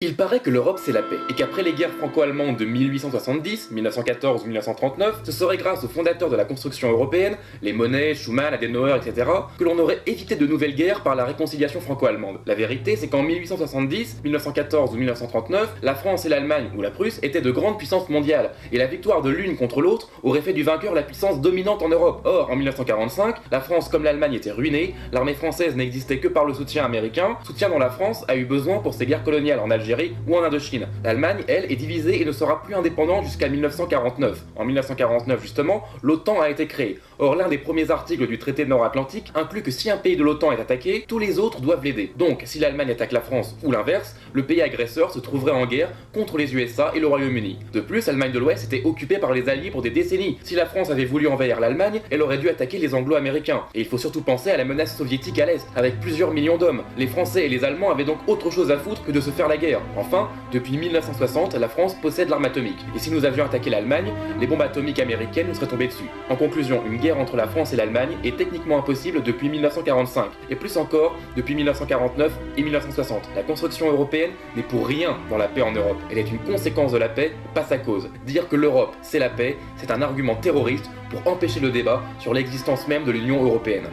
Il paraît que l'Europe c'est la paix, et qu'après les guerres franco-allemandes de 1870, 1914 ou 1939, ce serait grâce aux fondateurs de la construction européenne, les Monnet, Schuman, Adenauer, etc., que l'on aurait évité de nouvelles guerres par la réconciliation franco-allemande. La vérité, c'est qu'en 1870, 1914 ou 1939, la France et l'Allemagne, ou la Prusse, étaient de grandes puissances mondiales, et la victoire de l'une contre l'autre aurait fait du vainqueur la puissance dominante en Europe. Or, en 1945, la France comme l'Allemagne était ruinée, l'armée française n'existait que par le soutien américain, soutien dont la France a eu besoin pour ses guerres coloniales en Algérie ou en Indochine. L'Allemagne, elle, est divisée et ne sera plus indépendante jusqu'à 1949. En 1949, justement, l'OTAN a été créée. Or, l'un des premiers articles du traité nord-atlantique inclut que si un pays de l'OTAN est attaqué, tous les autres doivent l'aider. Donc, si l'Allemagne attaque la France ou l'inverse, le pays agresseur se trouverait en guerre contre les USA et le Royaume-Uni. De plus, l'Allemagne de l'Ouest était occupée par les Alliés pour des décennies. Si la France avait voulu envahir l'Allemagne, elle aurait dû attaquer les Anglo-Américains. Et il faut surtout penser à la menace soviétique à l'Est, avec plusieurs millions d'hommes. Les Français et les Allemands avaient donc autre chose à foutre que de se faire la guerre. Enfin, depuis 1960, la France possède l'arme atomique. Et si nous avions attaqué l'Allemagne, les bombes atomiques américaines nous seraient tombées dessus. En conclusion, une guerre entre la France et l'Allemagne est techniquement impossible depuis 1945, et plus encore depuis 1949 et 1960. La construction européenne n'est pour rien dans la paix en Europe. Elle est une conséquence de la paix, pas sa cause. Dire que l'Europe, c'est la paix, c'est un argument terroriste pour empêcher le débat sur l'existence même de l'Union européenne.